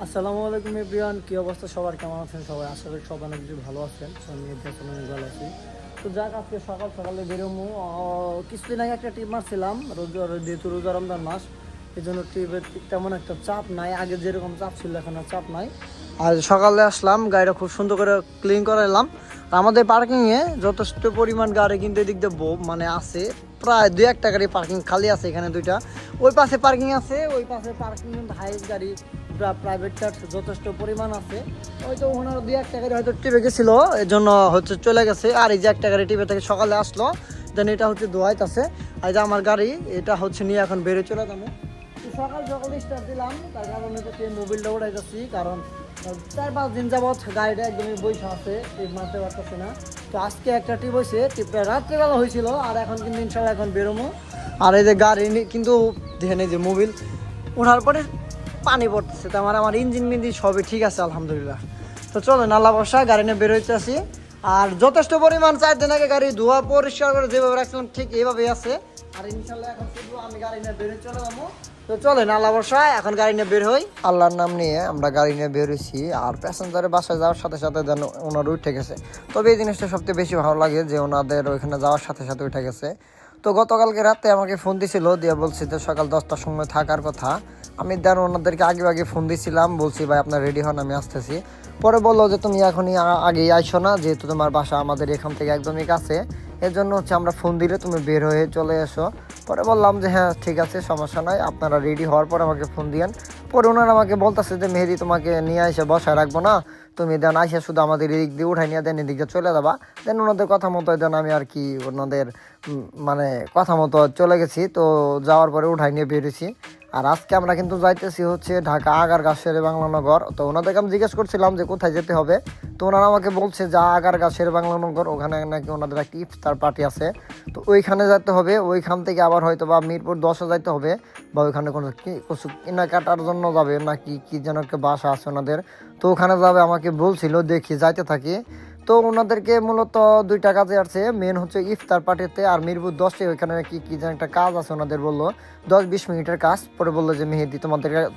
আসসালামু আলাইকুম এভরিওয়ান, কি অবস্থা সবার, কেমন আছেন সবাই? আশা করি সবাই অনেক কিছু ভালো আছেন। আমি অনেক ভালো আছি। তো যাক, আজকে সকাল সকালে বেরোবো। কিছুদিন আগে একটা ট্রিপ মারছিলাম, যেহেতু রোজা রমজান মাস, এই জন্য ট্রিপের তেমন একটা চাপ নাই। আগে যেরকম চাপ ছিল এখন আর চাপ নাই। আর সকালে আসলাম, গাড়িটা খুব সুন্দর করে ক্লিন করে এলাম। আর আমাদের পার্কিংয়ে যথেষ্ট পরিমাণ গাড়ি কিন্তু এদিক দিয়ে মানে আছে, প্রায় 2-1টা গাড়ি পার্কিং খালি আছে। এখানে দুইটা ওই পাশে পার্কিং আছে, ওই পাশে পার্কিং হাইস্ট গাড়ি প্রাইভেট কার যথেষ্ট পরিমাণ আছে। হয়তো ওনার 2-1টা গাড়ি হয়তো টিপে গেছিল, এই জন্য হচ্ছে চলে গেছে। আর এই যে একটা গাড়ি টিপে থেকে সকালে আসলো, দেন এটা হচ্ছে দোয়াইত আছে। আর যে আমার গাড়ি, এটা হচ্ছে নিয়ে এখন বেরিয়ে চলে যাবো। সকাল সকাল স্টার্ট দিলাম, তার কারণ হচ্ছে মোবিলটা উঠাইতেছি, কারণ 4-5 দিন যাবৎ গাড়িটা একদমই বৈশা আছে, টিপ মারতে পারতেছে না। তো আজকে একটা টিপ হয়েছে, টিপটা রাত্রেবেলা হয়েছিল, আর এখন কিন্তু ইনশাল্লাহ এখন বেরোবো। আর এই যে গাড়ি কিন্তু দেখেন, এই যে মোবিল ওঠার পরে পানি পড়তেছে, তো আমার ইঞ্জিন মিঞ্জিন সবই ঠিক আছে আলহামদুলিল্লাহ। তো চলেন, আল্লাহ বর্ষা গাড়ি নিয়ে বেরোইতে আসি। আর যথেষ্ট পরিমাণ 4 দিন আগে গাড়ি ধোয়া পরিষ্কার করে যেভাবে রাখছিলাম ঠিক এইভাবেই আছে। আর ইনশাল্লাহ এখন শুধু আমি গাড়ি নিয়ে বেরোয় চলে যাবো। তো চলেন, আল্লাহ বর্ষা এখন গাড়ি নিয়ে বের হই। আল্লাহর নাম নিয়ে আমরা গাড়ি নিয়ে বের হয়েছি। আর প্যাসেঞ্জারের বাসায় যাওয়ার সাথে সাথে যেন ওনার উঠে গেছে। তবে এই জিনিসটা সবচেয়ে বেশি ভালো লাগে যে ওনাদের ওইখানে যাওয়ার সাথে সাথে উঠে গেছে। তো গতকালকে রাতে আমাকে ফোন দিছিল, দিয়ে বলছি যে সকাল 10টার সময় থাকার কথা। আমি দেন ওনাদেরকে আগে ফোন দিয়েছিলাম, বলছি ভাই আপনার রেডি হন, আমি আসতেছি। পরে বললো যে তুমি এখনই আগেই আইসো না, যেহেতু তোমার বাসা আমাদের এখান থেকে একদমই কাছে, এর জন্য হচ্ছে আমরা ফোন দিলে তুমি বের হয়ে চলে এসো। পরে বললাম যে হ্যাঁ ঠিক আছে, সমস্যা নাই, আপনারা রেডি হওয়ার পর আমাকে ফোন দিয়েন। পরে ওনারা আমাকে বলতেছে যে মেহেদি তোমাকে নিয়ে এসে বসায় রাখবো না, তুমি দেন আইসা শুধু আমাদের এদিক দিয়ে উঠাই নিয়ে দেন এদিক দিয়ে চলে যাবা। দেন ওনাদের কথা মতো দেন আমি আর কি ওনাদের মানে কথা মতো চলে গেছি। তো যাওয়ার পরে উঠাই নিয়ে বেরিয়েছি। আর আজকে আমরা কিন্তু যাইতেছি হচ্ছে ঢাকা আগারগাঁও শেরে বাংলানগর। তো ওনাদেরকে আমি জিজ্ঞেস করছিলাম যে কোথায় যেতে হবে। তো ওনারা আমাকে বলছে যে আগারগাঁও শেরে বাংলানগর, ওখানে নাকি ওনাদের একটা ইফতার পার্টি আছে, তো ওইখানে যেতে হবে। ওইখান থেকে আবার হয়তো বা মিরপুর 10-এ যাইতে হবে, বা ওইখানে কোনো কিছু কেনাকাটার জন্য যাবে নাকি, কি যেন একটা বাসা আছে ওনাদের, তো ওখানে যাবে আমাকে বলছিল। দেখি যাইতে থাকি। তো ওনাদেরকে মূলত 2টা কাজে আসছে, মেন হচ্ছে ইফতার পার্টিতে, আর মিরপুর 10-এ ওইখানে কি কি যেন একটা কাজ আছে ওনাদের, বললো 10-20 মিনিটের কাজ। পরে বললো যে মেহেদি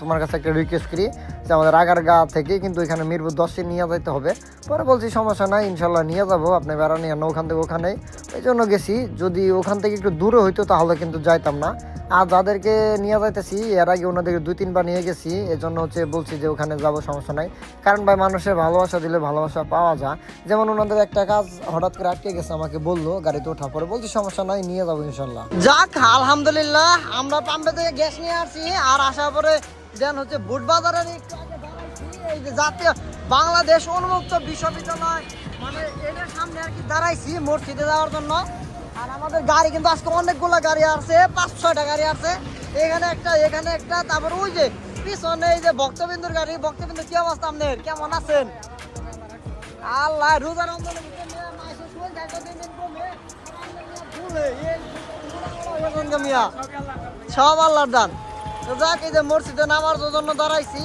তোমার কাছে একটা রিকোয়েস্ট করি যে আমাদের আগারগাঁও থেকে কিন্তু ওইখানে মিরপুর 10-এ নিয়ে যাইতে হবে। পরে বলছি সমস্যা নাই, ইনশাল্লাহ নিয়ে যাবো, আপনি বেড়া নিয়ে ওখান থেকে ওখানেই, এই জন্য গেছি। যদি ওখান থেকে একটু দূরে হইতো তাহলে কিন্তু যাইতাম না। আর যাদেরকে নিয়ে যাইতেছি এর আগে ওনাদেরকে 2-3 বার নিয়ে গেছি, এজন্য হচ্ছে বলছি যে ওখানে যাবো, সমস্যা নাই। কারণ ভাই মানুষের ভালোবাসা দিলে ভালোবাসা পাওয়া যায়। যেমন ওনাদের একটা কাজ হঠাৎ করে আটকে গেছে, আমাকে বললো গাড়িতে ওঠা, পরে বলছি সমস্যা নাই, নিয়ে যাবো ইনশাল্লাহ। যাক আলহামদুলিল্লাহ, আমরা পাম্পে থেকে গ্যাস নিয়ে আসছি। আর আসার পরে দেন হচ্ছে বুট বাজারের একটু আগে দাঁড়াইছি, এই যে জাতীয় বাংলাদেশ উন্মুক্ত বিশ্ববিদ্যালয় মানে এটার সামনে আর কি দাঁড়াইছি মসজিদে যাওয়ার জন্য। আর আমাদের গাড়ি কিন্তু আজকে অনেকগুলো গাড়ি আছে, 5-6টা গাড়ি আছে। এখানে একটা, তারপর ওই যে পিছনে এই যে ভক্তবিন্দুর গাড়ি। ভক্তবিন্দু কি অবস্থা আপনার, কেমন আছেন? আল্লাহ রোজা রমজানের ভিতরে মাসের শুয়ে যাইতো দিন দিন কমে মিয়া, সব আল্লাহর দান। তো যাক, এই যে মসজিদে নামার জন্য দাঁড়াইছি,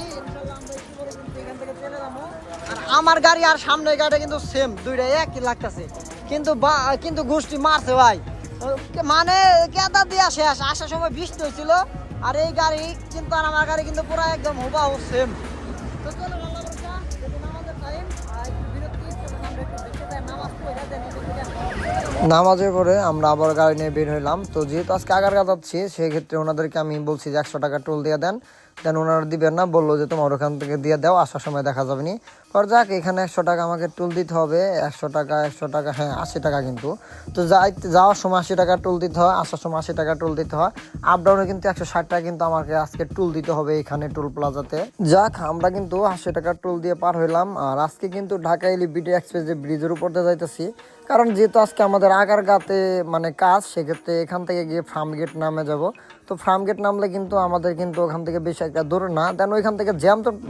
এখান থেকে চলে যাবো। আর আমার গাড়ি আর সামনের গাড়িটা কিন্তু সেম, দুইটা একই লাগতেছে, কিন্তু গোষ্ঠী মারছে ভাই, মানে কেদার দিয়া শেষ। আসার সময় বৃষ্টি হয়েছিল, আর এই গাড়ি কিন্তু আর আমার গাড়ি কিন্তু পুরো একদম হুবাহু সেম। তো চলো নামাজের টাইম, নামাজের পরে আমরা আবার গাড়ি নিয়ে বের হইলাম। তো যেহেতু আজকে আগারগাঁও যাচ্ছি, সেক্ষেত্রে ওনাদেরকে আমি বলছি যে 100 টাকা টোল দিয়ে দেন। দেন ওনারা দিবেন না, বললো যে তোমার ওখান থেকে দিয়ে দাও, আসার সময় দেখা যাবে নি। পর যাক, এখানে 100 টাকা আমাকে টোল দিতে হবে। 100 টাকা হ্যাঁ 80 টাকা কিন্তু। তো যাওয়ার সময় 80 টাকা টোল দিতে হয়, আসার সময় 80 টাকা টোল দিতে হয়। আপ ডাউনে কিন্তু 160 টাকা কিন্তু আমাকে আজকে টোল দিতে হবে এখানে টোল প্লাজাতে। যাক, আমরা কিন্তু 80 টাকা টোল দিয়ে পার হইলাম। আর আজকে কিন্তু ঢাকা এলিভেটেড এক্সপ্রেস যে ব্রিজের উপর দিয়ে যাইতেছি, কারণ যেহেতু আজকে আমাদের আগারগাঁওতে মানে কাজ, সেক্ষেত্রে এখান থেকে গিয়ে ফার্মগেট নামে যাব। তো ফার্মগেট নামলে কিন্তু আমাদের কিন্তু ওখান থেকে বেশি একটা দূর না। দেন ওইখান থেকে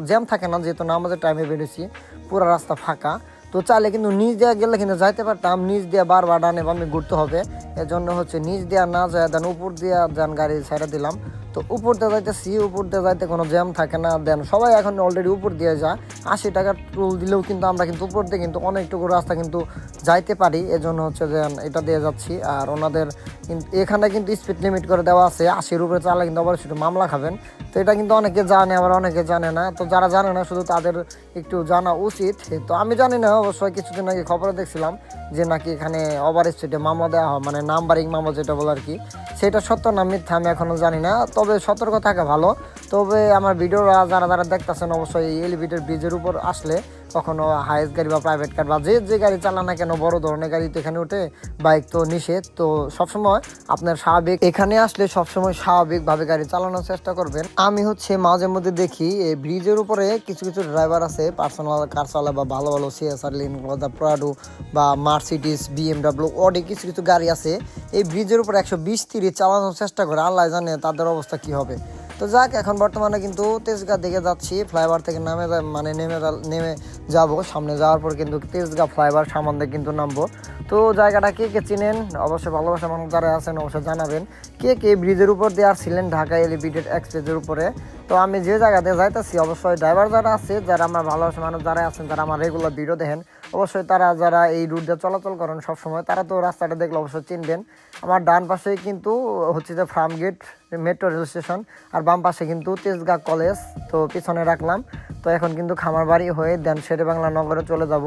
জ্যাম থাকে না, যেহেতু নামাজের টাইমে বেরিয়েছি, পুরো রাস্তা ফাঁকা। তো চাইলে কিন্তু নিচ দিয়ে গেলে কিন্তু যাইতে পারতাম, নিচ দিয়ে বারবার ডানে বামে ঘুরতে হবে। এজন্য হচ্ছে নিচ দিয়ে না যায়, দেন উপর দিয়ে দেন গাড়ি ছেড়ে দিলাম। তো উপর দিয়ে যাইতেছি, উপর দিয়ে যাইতে কোনো জ্যাম থাকে না। দেন সবাই এখন অলরেডি উপর দিয়ে যায়, 80 টাকার টোল দিলেও কিন্তু আমরা কিন্তু উপর দিয়ে কিন্তু অনেকটুকু রাস্তা কিন্তু যাইতে পারি। এজন্য হচ্ছে যে এটা দিয়ে যাচ্ছি। আর ওনাদের কিন্তু এখানে কিন্তু স্পিড লিমিট করে দেওয়া আছে, 80-র উপরে চালে কিন্তু অবশ্যই একটু মামলা খাবেন। তো এটা কিন্তু অনেকে জানে, আবার অনেকে জানে না। তো যারা জানে না শুধু তাদের একটু জানা উচিত। তো আমি জানি না, অবশ্যই কিছুদিন আগে খবরে দেখছিলাম যে নাকি এখানে ওভার স্পিডে মামলা দেওয়া হয়, মানে নাম্বারিং মামলা যেটা বলে আর কি। সেটা সত্য না মিথ্যা আমি এখনও জানি না, তবে সতর্ক থাকা ভালো। তবে আমার ভিডিওরা যারা যারা দেখতেছেন অবশ্যই এলিভেটেড ব্রিজের উপর আসলে কখনো হাইয়েস্ট গাড়ি বা প্রাইভেট কার বা যে গাড়ি চালান না কেন, বড় ধরনের গাড়ি তো এখানে উঠে, বাইক তো নিষেধ। তো সবসময় আপনার স্বাভাবিক এখানে আসলে সবসময় স্বাভাবিকভাবে গাড়ি চালানোর চেষ্টা করবেন। আমি হচ্ছে মাঝে মধ্যে দেখি এই ব্রিজের উপরে কিছু কিছু ড্রাইভার আছে পার্সোনাল কার চালায় বা ভালো ভালো সিএসআর লিন প্রাডো বা মার্সিডিস বিএমডাব্লিউ অডি কিছু কিছু গাড়ি আছে এই ব্রিজের উপরে 120-30 চালানোর চেষ্টা করে। আল্লাহ জানে তাদের অবস্থা কি হবে। তো যাক, এখন বর্তমানে কিন্তু তেজগাঁ দিকে যাচ্ছি, ফ্লাইওভার থেকে নেমে যাব। সামনে যাওয়ার পর কিন্তু তেজগাঁ ফ্লাইওভার সামনে কিন্তু নামবো। তো জায়গাটা কে কে চিনেন অবশ্যই, ভালোবাসা মানুষ যারা আছেন অবশ্যই জানাবেন কে কে ব্রিজের উপর দিয়ে আসছিলেন ঢাকা এলিভেটেড এক্সপ্রেসের উপরে। তো আমি যে জায়গাতে যাইতেছি অবশ্যই ড্রাইভার যারা আছে, যারা আমার ভালোবাসা মানুষ যারা আছেন, যারা আমার রেগুলার ভিডিও দেখেন, অবশ্যই তারা যারা এই রুট দিয়ে চলাচল করেন সবসময়, তারা তো রাস্তাটা দেখলে অবশ্যই চিনবেন। আমার ডান পাশে কিন্তু হচ্ছে যে Farmgate metro rail station, আর বাম পাশে কিন্তু তেজগাঁ কলেজ। তো পিছনে রাখলাম। তো এখন কিন্তু খামার বাড়ি হয়ে দেন শেরেবাংলা নগরে চলে যাব।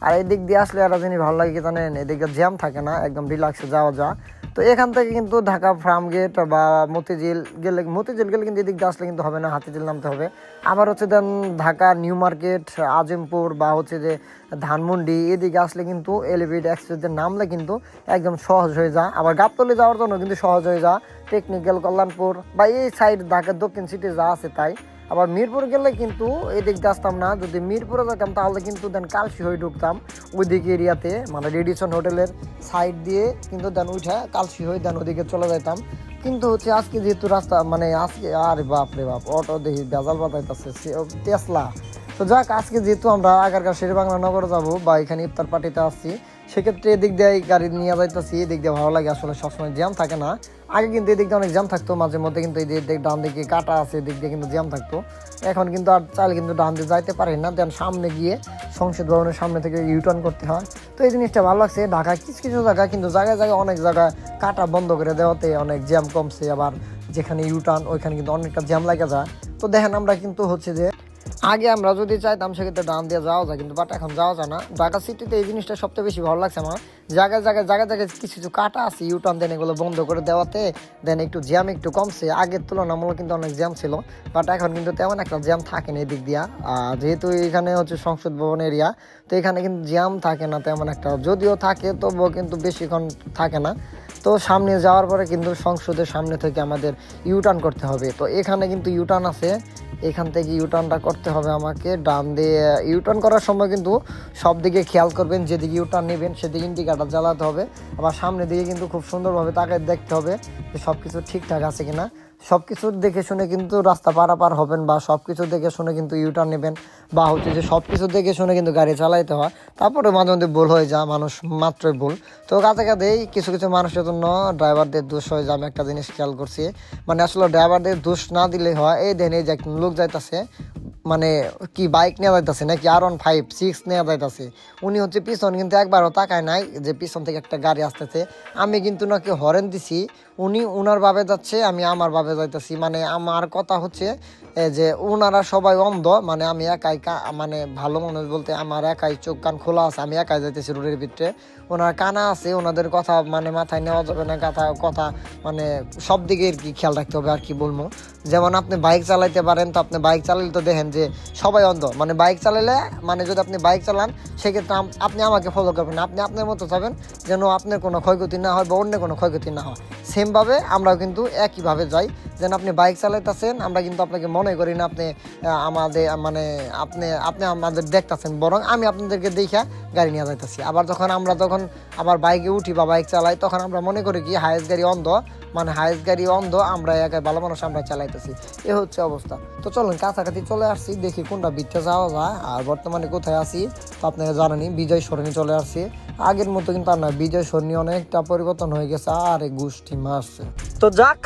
আর এই দিক দিয়ে আসলে একটা জিনিস ভালো লাগে কি জানেন, এদিকে জ্যাম থাকে না, একদম রিল্যাক্সে যাওয়া যায়। তো এখান থেকে কিন্তু ঢাকা ফার্ম গেট বা মতিঝিল গেলে কিন্তু এদিক দিয়ে আসলে কিন্তু হবে না, হাতিঝিল নামতে হবে। আবার হচ্ছে দেন ঢাকা নিউ মার্কেট, আজিমপুর বা হচ্ছে যে ধানমন্ডি এদিকে আসলে কিন্তু এলিভেটেড এক্সপ্রেসের নামলে কিন্তু একদম সহজ হয়ে যায়। আবার গাবতলী যাওয়ার জন্য কিন্তু সহজ হয়ে যায়, টেকনিক্যাল কল্যাণপুর বা এই সাইড ঢাকার দক্ষিণ সিটি যা আছে তাই। আবার মিরপুর গেলে কিন্তু এই দিক দিয়ে আসতাম না, যদি মিরপুরে যেতাম তাহলে কিন্তু দেন কালসি হয়ে ঢুকতাম ওই দিকে এরিয়াতে, মানে রেডিসন হোটেলের সাইড দিয়ে কিন্তু দেন উঠে কালসি হয়ে দেন ওদিকে চলে যেতাম। কিন্তু হচ্ছে আজকে যেহেতু রাস্তা মানে আজকে আরে বাপ রে বাপ, অটো দেখি বেজাল বাতাইতেছে টেসলা। তো যাক, আজকে যেহেতু আমরা আগারগাঁও শেরেবাংলা নগরে যাবো বা এখানে ইফতার পার্টিতে আসছি, সেক্ষেত্রে এদিক দিয়ে গাড়ি নিয়ে যাইতেছি। এদিক দিয়ে ভালো লাগে, আসলে সবসময় জ্যাম থাকে না। আগে কিন্তু এদিক দিয়ে অনেক জ্যাম থাকতো, মাঝে মধ্যে কিন্তু এই দিক ডান দিকে কাটা আছে, এদিক দিয়ে কিন্তু জ্যাম থাকতো। এখন কিন্তু আর চাইলে কিন্তু ডান দিয়ে যাইতে পারি না, দেন সামনে গিয়ে সংসদ ভবনের সামনে থেকে ইউটার্ন করতে হয়। তো এই জিনিসটা ভালো লাগছে। ঢাকায় কিছু কিছু জায়গায় কিন্তু জায়গায় জায়গায় অনেক জায়গায় কাটা বন্ধ করে দেওয়াতে অনেক জ্যাম কমছে, আবার যেখানে ইউটার্ন ওইখানে কিন্তু অনেকটা জ্যাম লাগে যায়। তো দেখেন আমরা কিন্তু হচ্ছে যে আগে আমরা যদি চাইতাম সেক্ষেত্রে ডান দিয়ে যাওয়া যায়, কিন্তু বাট এখন যাওয়া যায় না। ঢাকা সিটিতে এই জিনিসটা সবচেয়ে বেশি ভালো লাগছে আমার, জায়গায় জায়গায় জায়গায় জায়গায় কিছু কিছু কাটা আছে ইউটার্ন, দেন এগুলো বন্ধ করে দেওয়াতে দেন একটু জ্যাম একটু কমছে। আগের তুলনামূলক কিন্তু অনেক জ্যাম ছিল, বাট এখন কিন্তু তেমন একটা জ্যাম থাকে না এদিক দিয়া। যেহেতু এখানে হচ্ছে সংসদ ভবন এরিয়া, তো এখানে কিন্তু জ্যাম থাকে না তেমন একটা, যদিও থাকে তবুও কিন্তু বেশিক্ষণ থাকে না। তো সামনে যাওয়ার পরে কিন্তু সংসদের সামনে থেকে আমাদের ইউটার্ন করতে হবে। তো এখানে কিন্তু ইউটার্ন আছে, এখান থেকে ইউটার্নটা করতে হবে আমাকে ডান দিয়ে। ইউটার্ন করার সময় কিন্তু সব দিকে খেয়াল করবেন, যেদিকে ইউটার্ন নেবেন সেদিকে ইন্ডিকেটর জ্বালাতে হবে। আবার সামনের দিকে কিন্তু খুব সুন্দরভাবে তাকে দেখতে হবে যে সব কিছু ঠিকঠাক আছে কিনা। সব কিছু দেখে শুনে কিন্তু রাস্তা পারাপার হবেন, বা সব কিছু দেখে শুনে কিন্তু ইউটার্ন নেবেন, বা হচ্ছে যে সব কিছু দেখে শুনে কিন্তু গাড়ি চালাইতে হয়। তারপরে মাঝে মধ্যে ভুল হয়ে যায়, মানুষ মাত্রই ভুল। তো কাছে কাছেই কিছু কিছু মানুষের জন্য ড্রাইভারদের দোষ হয়ে যায়। আমি একটা জিনিস খেয়াল করছি, মানে আসলে ড্রাইভারদের দোষ না দিলেই হয়। এই দেন এই যে একজন লোক যাইতেছে, মানে কি বাইক নেওয়া যাইতেছে নাকি R15-6 নেওয়া যাইতেছে, উনি হচ্ছে পিছন কিন্তু একবারও তাকায় নাই যে পিছন থেকে একটা গাড়ি আসতেছে। আমি কিন্তু নাকি হরেন দিছি, উনি উনার ভাবে যাচ্ছে, আমি আমার ভাবে যাইতেছি। মানে আমার কথা হচ্ছে যে ওনারা সবাই অন্ধ, মানে আমি একাই, মানে ভালো মানুষ বলতে আমার একাই চোখ কান খোলা আছে, আমি একাই যাইতেছি রোডের ভিতরে। ওনার কানা আছে, ওনাদের কথা মানে মাথায় নেওয়া যাবে না, কথা মানে সব দিকে আর কি খেয়াল রাখতে হবে। আর কি বলবো, যেমন আপনি বাইক চালাইতে পারেন, তো আপনি বাইক চালালে তো দেখেন যে সবাই অন্ধ, মানে বাইক চালালে মানে যদি আপনি বাইক চালান সেক্ষেত্রে আপনি আমাকে ফলো করবেন, আপনি আপনার মতো যাবেন যেন আপনার কোনো ক্ষয়ক্ষতি না হয় বা অন্য কোনো ক্ষয়ক্ষতি না হয়। সেমভাবে আমরাও কিন্তু একইভাবে যাই, যেন আপনি বাইক চালাইতেছেন আমরা কিন্তু আপনাকে মনে করি না আপনি আমাদের মানে আপনি আমাদের দেখতেছেন, বরং আমি আপনাদেরকে দেখা গাড়ি নিয়ে যাইতেছি। আবার যখন আমরা আবার বাইকে উঠি বা বাইক চালাই, তখন আমরা মনে করি কি হায়েস্ট গাড়ি অন্ধ, মানে হায়েস্ট গাড়ি অন্ধ, আমরা একাই ভালো মানুষ আমরা চালাইতেছি। এ হচ্ছে অবস্থা। তো চলুন কাছাকাছি চলে আসছি, দেখি কোনটা বিটে যাওয়া যায়। আর বর্তমানে কোথায় আছি তো আপনারা জানেনই, বিজয় সরণি চলে আসছি। আগের মতো কিন্তু আর না, বিজয় সরণি অনেকটা পরিবর্তন হয়ে গেছে, আর গোষ্ঠী মারছে। তো যাক,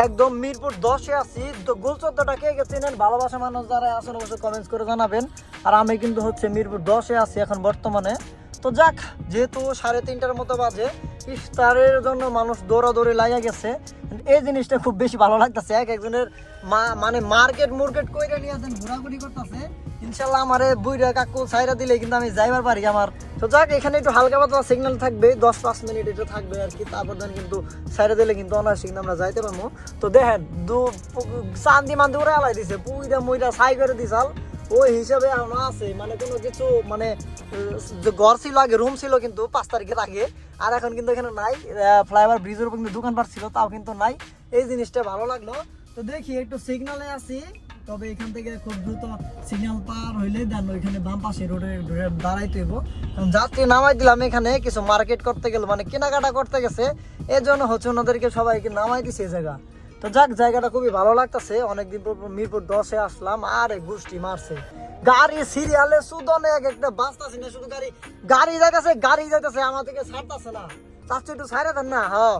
একদম মিরপুর 10-এ আছি। তো গোল চত্বরটা কে কে চেনেন, ভালোবাসা মানুষ যারা আছেন অবশ্যই কমেন্টস করে জানাবেন। আর আমি কিন্তু হচ্ছে মিরপুর 10-এ আছি এখন বর্তমানে। তো যাক, যেহেতু 3:30টার মতো বাজে, ইফতারের জন্য মানুষ দৌড়াদৌড়ি লাগা গেছে। এই জিনিসটা খুব বেশি ভালো লাগতেছে। একজনের মানে মার্কেট কইরা নিয়ে আসেন, ঘোরাঘুরি করতেছে। ইনশাল্লাহ আমারে বুইরা কাকু ছাইরা দিলে কিন্তু আমি যাইবার পারি আমার। তো যাক, এখানে একটু হালকা পাতলা সিগন্যাল থাকবে, 10-5 মিনিট একটু থাকবে আর কি। তারপর দেন কিন্তু ছাইরা দিলে কিন্তু অনার সিগন্যাল আমরা যাইতে পারবো। তো দেখেন চান্দি মান্দি ওরা আলাই দিছে, পুইরা মুইরা ছাই করে দিছাল। ওই হিসাবে আমরা আছে, মানে কোনো কিছু মানে যে ঘর ছিল আগে, রুম ছিল কিন্তু 5 তারিখের আগে, আর এখন কিন্তু এখানে নাই। ফ্লাইওভার ব্রিজের উপর কিন্তু দোকানপাট ছিল, তাও কিন্তু নাই। এই জিনিসটা ভালো লাগলো। তো দেখি একটু সিগনালে আছি, তবে এখান থেকে খুব দ্রুত সিগন্যাল পার হইলে দেন ওইখানে বাম পাশে রোডে দাঁড়াইতে হইব। কারণ যাত্রী নামাই দিলাম এখানে, কিছু মার্কেট করতে গেল, মানে কেনাকাটা করতে গেছে, এর জন্য হচ্ছে ওনাদেরকে সবাইকে নামাই দিছে এই জায়গা। তো যাক, জায়গাটা খুবই ভালো লাগতেছে। অনেকদিন পর মিরপুর 10-এ আসলাম, আর এই গোষ্ঠী মারছে গাড়ি সিরিয়ালে সুদনে এক একটা বাঁচতেছে না, শুধু গাড়ি যাইতেছে আমাদেরকে ছাড়তেছে না। চাচ্ছি একটু ছাড়ে দেন না। হ্যাঁ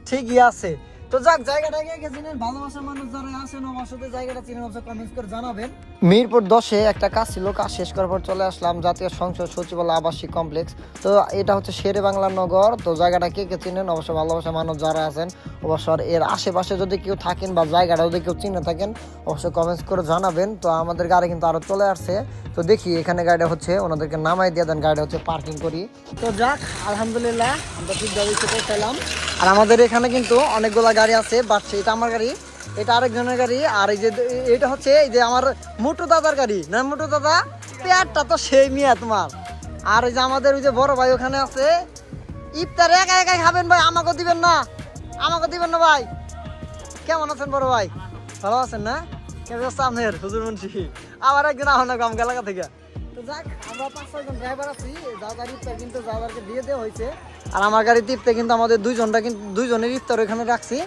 ঠিকই আছে। তো যাক, জায়গাটা কে চিনেন, ভালোবাসা মানুষ যারা আছেন অবশ্যই জায়গাটা চিনেন, অবশ্যই কমেন্টস করে জানাবেন। মিরপুর 10-এ একটা কাজ ছিল, কাজ শেষ করার পর চলে আসলাম জাতীয় সংসদ সচিবালয় আবাসিক কমপ্লেক্স। তো এটা হচ্ছে শেরে বাংলা নগর। তো জায়গাটা কে চিনেন, অবশ্যই ভালোবাসা মানুষ যারা আছেন অবশ্যই এর আশেপাশে যদি কেউ থাকেন বা জায়গাটা যদি কেউ চিনে থাকেন অবশ্যই কমেন্টস করে জানাবেন। তো আমাদের গাড়ি কিন্তু আরো চলে আসছে। তো দেখি এখানে গাড়িটা হচ্ছে ওনাদেরকে নামাই দিয়ে দেন, গাড়িটা হচ্ছে পার্কিং করি। তো যাক, আলহামদুলিল্লাহ আমরা ঠিকভাবে ছুটে পেলাম। আর আমাদের এখানে কিন্তু অনেকগুলা গাড়ি আছে, বাট এটা আমার গাড়ি, এটা আরেকজনের গাড়ি। আর এই যে এটা হচ্ছে এই যে আমার মোটু দাদার গাড়ি না, মোটু দাদা পেয়ারটা তো সেই মিয়া তোমার। আর ওই যে আমাদের ওই যে বড় ভাই ওখানে আছে, ইফতারে একা একাই খাবেন ভাই, আমাকে দিবেন না ভাই। কেমন আছেন বড় ভাই, ভালো আছেন না? কেমন আপনার হুজুর মুন্সি আবার একদিন আহনা কম এলাকা থেকে। তো যাক, আমরা 5-6 জন ড্রাইভার আছি, দাদার ইফতার কিন্তু দাদারকে দিয়ে দেওয়া হয়েছে। আর আমার গাড়িতে ইফতার কিন্তু আমাদের দুইজনের ইফতার ওখানে রাখছি।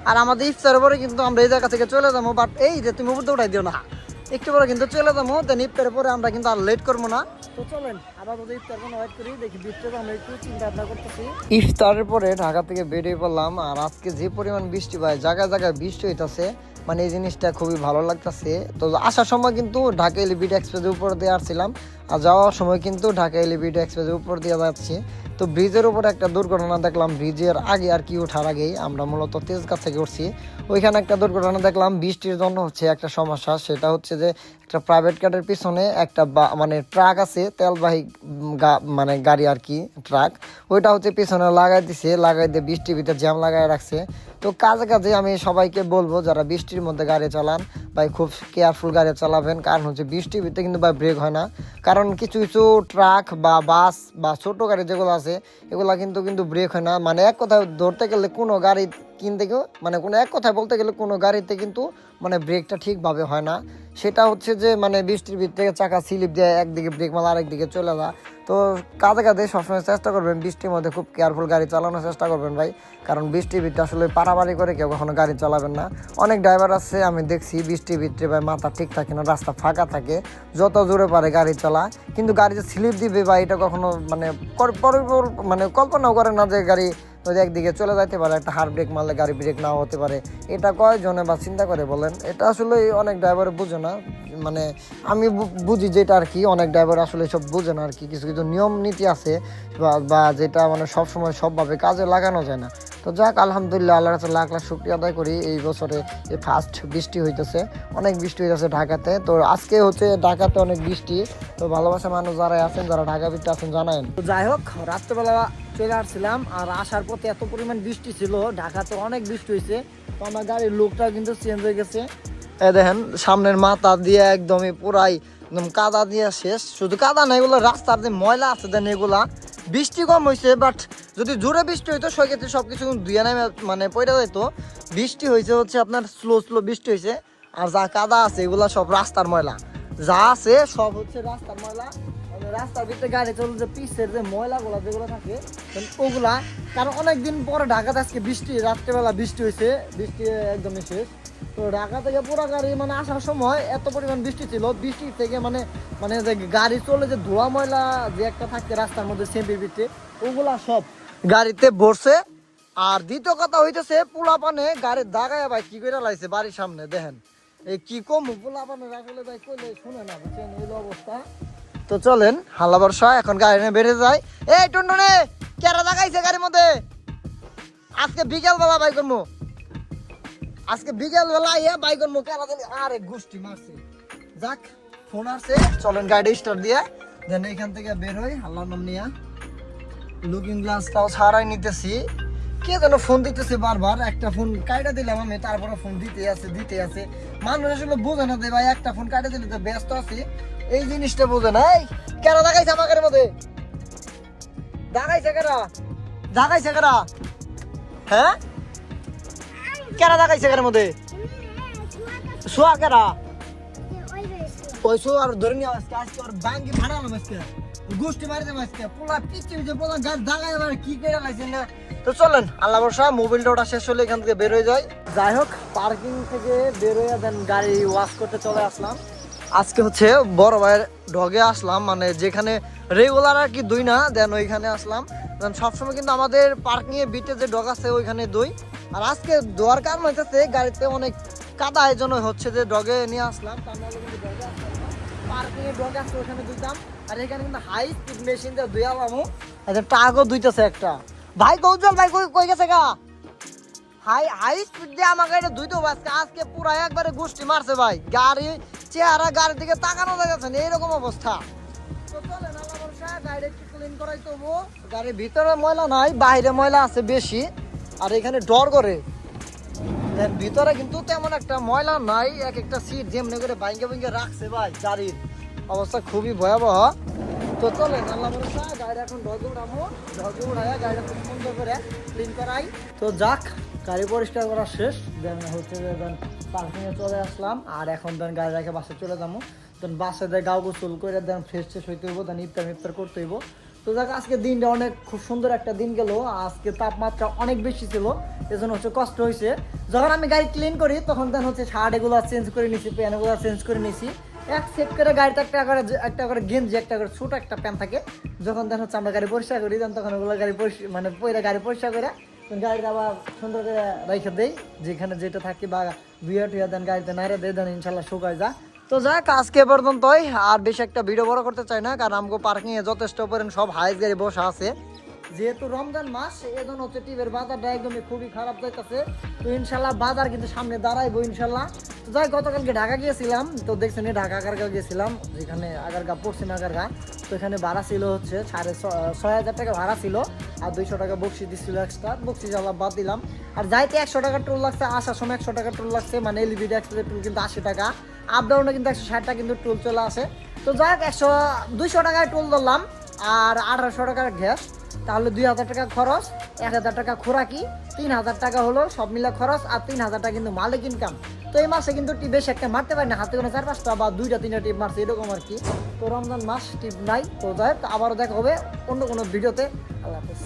আর আমাদের ইফতারের পরে কিন্তু আমরা এই জায়গা থেকে চলে যাবো। বাট এই যে তুমি উপর উঠাই দিও না, একটু পরে কিন্তু চলে যাবো। দেন ইফতারের পরে আমরা কিন্তু আর লেট করবো না। তো চলেন আবার যদি ইফতার কোনো ওয়েট করি, দেখি বৃষ্টিতে আমরা একটু চিন্তা ভাবনা করতেছি। ইফতারের পরে ঢাকা থেকে বেরিয়ে পড়লাম। আর আজকে যে পরিমাণ বৃষ্টি ভাই, জায়গায় জায়গায় বৃষ্টি হইতাছে, মানে এই জিনিসটা খুবই ভালো লাগতেছে। তো আসার সময় কিন্তু ঢাকা এলিভেটেড এক্সপ্রেসের উপর দিয়ে আসছিলাম, আর যাওয়ার সময় কিন্তু ঢাকা এলিভেটেড এক্সপ্রেসের উপর দিয়ে যাচ্ছি। তো ব্রিজের উপরে একটা দুর্ঘটনা দেখলাম, ব্রিজের আগে আর কি ওঠার আগেই আমরা মূলত তেজগাঁ থেকে উঠছি, ওইখানে একটা দুর্ঘটনা দেখলাম। বৃষ্টির জন্য হচ্ছে একটা সমস্যা, সেটা হচ্ছে যে একটা প্রাইভেট কারের পিছনে একটা মানে ট্রাক আছে, তেলবাহী মানে গাড়ি আর কি, ট্রাক, ওইটা হচ্ছে পিছনে লাগাই দিয়ে বৃষ্টির ভিতরে জ্যাম লাগাই রাখছে। তো কাজে আমি সবাইকে বলবো যারা বৃষ্টির মধ্যে গাড়ি চালান ভাই, খুব কেয়ারফুল গাড়ি চালাবেন। কারণ হচ্ছে বৃষ্টির ভিতরে কিন্তু ভাই ব্রেক হয় না। কারণ কিছু ট্রাক বা বাস বা ছোট গাড়ি যেগুলো আছে এগুলা কিন্তু ব্রেক হয় না। মানে এক কথায় ধরতে গেলে কোনো গাড়ি এক কথায় বলতে গেলে কোনো গাড়িতে কিন্তু মানে ব্রেকটা ঠিকভাবে হয় না। সেটা হচ্ছে যে মানে বৃষ্টির ভিতরে চাকা স্লিপ দিয়ে একদিকে ব্রেক মারা আরেকদিকে চলে যায়। তো কাঁধে সবসময় চেষ্টা করবেন বৃষ্টির মধ্যে খুব কেয়ারফুল গাড়ি চালানোর চেষ্টা করবেন ভাই। কারণ বৃষ্টির ভিতরে আসলে পারাবাড়ি করে কেউ কখনো গাড়ি চালাবেন না। অনেক ড্রাইভার আছে আমি দেখছি বৃষ্টির ভিতরে ভাই মাথা ঠিক থাকে না, রাস্তা ফাঁকা থাকে, যত জোরে পারে গাড়ি চালায়, কিন্তু গাড়ি যে স্লিপ দিবে বা এটা কখনো মানে কল্পনাও করে না যে গাড়ি যদি একদিকে চলে যাইতে পারে, একটা হার্ড ব্রেক মারলে গাড়ি ব্রেক নাও হতে পারে। এটা কয়জনে বা চিন্তা করে বলেন? এটা আসলে অনেক ড্রাইভার বুঝে না, মানে আমি বুঝি যেটা আর কি, অনেক ড্রাইভার আসলে সব বুঝে না আর কি। কিছু কিছু নিয়ম নীতি আছে বা যেটা মানে সবসময় সবভাবে কাজে লাগানো যায় না। তো যাক, আলহামদুলিল্লাহ আল্লাহর কাছে লাখ লাখ শুকরিয়া আদায় করি, এই বছরে এই ফার্স্ট বৃষ্টি হইতেছে, অনেক বৃষ্টি হইতেছে ঢাকাতে। তো আজকে হচ্ছে ঢাকাতে অনেক বৃষ্টি। তো ভালোবাসা মানুষ যারা আছেন, যারা ঢাকা ভিতরে আছেন জানায়েন। তো যাই হোক, রাত্রেবেলা চলে আসছিলাম, আর আসার পথে এত পরিমাণ বৃষ্টি ছিল, ঢাকাতে অনেক বৃষ্টি হয়েছে। তো আমার গাড়ির লুকটাও কিন্তু চেঞ্জ হয়ে গেছে। দেখেন সামনের মাথা দিয়ে একদমই পুরাই একদম কাদা দিয়ে শেষ। শুধু কাদা না, এগুলো রাস্তার যে ময়লা আছে দেন এগুলা, বৃষ্টি কম হয়েছে, বাট যদি জোরে বৃষ্টি হইতো সেক্ষেত্রে সবকিছু ধুয়ে নামে মানে পড়ে যেত। বৃষ্টি হয়েছে হচ্ছে আপনার স্লো বৃষ্টি হয়েছে, আর যা কাদা আছে এগুলা সব রাস্তার ময়লা, যা আছে সব হচ্ছে রাস্তার ময়লা। রাস্তার ভিতরে গাড়ি চলে যে পিসের যে ময়লাগুলো যেগুলো থাকে ওগুলা, কারণ অনেকদিন পরে ঢাকাতে আজকে বৃষ্টি, রাত্রেবেলা বৃষ্টি হয়েছে, বৃষ্টি একদমই শেষ। তো ঢাকা থেকে পুরো গাড়ি মানে আসার সময় এত পরিমাণ বৃষ্টি ছিল, বৃষ্টি থেকে মানে যে গাড়ি চলে যে ধোয়া ময়লা যে একটা থাকে রাস্তার মধ্যে সেম্পির ভিতরে, ওগুলা সব গাড়িতে ভরছে। আর দ্বিতীয় কথা হইতেছে পোলাপানে গাড়ির দাগায় ভাই কি করে লাইছে বাড়ির সামনে দেখেন এই কি কম পোলাপানে আসলে ভাই কইলে শুনে না বুঝছেন এই অবস্থা। তো চলেন হাল্লা বর্ষা এখন গাড়ি নিয়ে বেড়ে যায়। এই টুনটুনে কেরা দাগাইছে গাড়ির মধ্যে? আজকে বিকেল বেলা বাই করবো, আজকে বিকেল বেলা বাই করবো কেরা জানি আরে গোষ্ঠী মারছে। যাক ফোন আসছে, চলেন গাড়ি স্টার্ট দিয়ে দেন এখান থেকে বের হই। হাল্লা নাম নিয়া লুকিং গ্লাসটাও ছাড়াই নিতেছি। কে যেন ফোন দিতেছে বারবার, একটা ফোন কাইটা দিলাম আমি, তারপরে ফোন দিতে আছে। মানুষ আসলে বোঝে না যে ভাই একটা ফোন কাইটা দিলে তো ব্যস্ত আছি, এই জিনিসটা বোঝে না। এই কেন দাগাইছে আমাদের মধ্যে? দাগাইছে কেরা? হ্যাঁ কেরা দাগাইছে কেন মধ্যে? শোয়া কেরা? ওই শো আর ধরে নিয়ে আজকে আর বাঙ্গি ভাড়ালাম আজকে, গোষ্ঠী মারি দেবো আজকে পোলা পিছিয়ে পোলা গাছ দাগাই কি করে লাইছে না। তো চলেন আল্লাহ বর্ষা মোবাইলটা ওটা শেষ হলে এখান থেকে বের হয়ে যায়। যাই হোক পার্কিং থেকে বের হয়ে দেন গাড়ি ওয়াশ করতে চলে আসলাম। আজকে হচ্ছে বড় ভাইয়ের ডগে আসলাম, মানে যেখানে রেগুলার আর কি দুই না দেন ওইখানে আসলাম। দেন সবসময় কিন্তু আমাদের পার্কিং এ বিটে যে ডগ আছে ওইখানে দুই, আর আজকে দোয়ার কারণ হইতেছে গাড়িতে অনেক কাদা, এই জন্য হচ্ছে যে ডগে নিয়ে আসলাম। তার নাহলে কিন্তু ডগে আসলাম না, পার্কিং এ ডগ আছে ওইখানে দুইতাম। আর এখানে কিন্তু হাই স্পিড মেশিন দিয়ে দুই আলামো, টাগও দুইতেছে একটা। ভাই কৌজল ভাই কই গেছে গা? হাই স্পিড দিয়ে আমাকে এটা দুইটো আজকে পুরা একবারে গোষ্ঠী মারছে ভাই। গাড়ি চেহারা গাড়ির দিকে তাকানো যাচ্ছে না, এইরকম অবস্থা। তো চলেন আল্লাহ ভরসা গাড়ি একটু ক্লিন করাই তবু। গাড়ির ভিতরে ময়লা নাই, বাইরে ময়লা আছে বেশি, আর এখানে ডর করে। ভিতরে কিন্তু তেমন একটা ময়লা নাই, এক একটা সিট যেমনি করে ভাঙ্গে রাখছে ভাই, গাড়ির অবস্থা খুবই ভয়াবহ। তো চলেন আল্লাহ ভরসা গাড়ি এখন ডগে উঠাবো, ডগে উঠাইয়া গাড়িটা খুব সুন্দর করে ক্লিন করাই। তো যাক গাড়ি পরিষ্কার করা শেষ, দেন হচ্ছে যে দেন পার্কিংয়ে চলে আসলাম। আর এখন দেন গাড়ি রেখে বাসে চলে যাবো। দেন বাসে দেয় গাও গোসল করে দেন ফ্রেশ হইতে হইব, দেন ইফতার করতে হইব। তো দেখ আজকে দিনটা অনেক খুব সুন্দর একটা দিন গেল। আজকে তাপমাত্রা অনেক বেশি ছিল, এজন্য হচ্ছে কষ্ট হয়েছে। যখন আমি গাড়ি ক্লিন করি তখন দেন হচ্ছে শার্ট এগুলো চেঞ্জ করে নিছি, প্যান্ট এগুলো চেঞ্জ করে নিছি। এক সেট করে গাড়িতে একটা করে গেঞ্জি, একটা করে ছোট একটা প্যান্ট থাকে। যখন দেন হচ্ছে আমরা গাড়ি পরিষ্কার করি দেন তখন ওগুলো গাড়ি মানে পরে গাড়ি পরিষ্কার করে গাড়িটা আবার সুন্দর করে রেখে দেই, যেখানে যেটা থাকে বা ধুয়ে টুয়ে দেন গাড়িতে নাইরে দেয়, দেন ইনশাল্লাহ শুকায় যা। তো যাক আজকে পর্যন্তই, আর বেশি একটা ভিডিও বড় করতে চাই না, কারণ আমগো পার্কিং এ যথেষ্ট পরিমাণ সব হাইস গাড়ি বসা আছে। যেহেতু রমজান মাস এজন্য হচ্ছে টিভের বাজারটা একদমই খুবই খারাপ যাইতেছে। তো ইনশাল্লাহ বাজার কিন্তু সামনে দাঁড়াইবো ইনশাল্লাহ। তো যাই গতকালকে ঢাকা গিয়েছিলাম, তো দেখছেন ঢাকা আগারগাঁও গিয়েছিলাম, যেখানে আগারগাঁ পড়ছি না আগারগাঁ। তো এখানে ভাড়া ছিল হচ্ছে 6,500 টাকা ভাড়া ছিল, আর 200 টাকা বকশি দিচ্ছিল এক্সট্রা, বকশি জ্বালা বাদ দিলাম। আর যাইতে 100 টাকা টোল লাগছে, আসার সময় 100 টাকা টোল লাগছে, মানে এলবিডি এক্সপ্রেস টোল কিন্তু 80 টাকা, আপ ডাউনে কিন্তু 160 টাকা কিন্তু টোল চলে আসে। তো যাই 200 টাকায় টোল ধরলাম, আর 1800 টাকার গ্যাস, তাহলে 2000 টাকা খরচ, 1000 টাকা খোরাকি, 3000 টাকা হলো সব মিলে খরচ, আর 3000 টাকা কিন্তু মালিক ইনকাম। তো এই মাসে কিন্তু টিপ বেশি একটা মারতে পারি না, হাতে কোনো 4-5টা বা 2-3টা টিপ মারছে এরকম আর কি। তো রমজান মাস টিপ নাই। তো যাই আবারও দেখা হবে অন্য কোনো ভিডিওতে। আল্লাহ হাফেজ।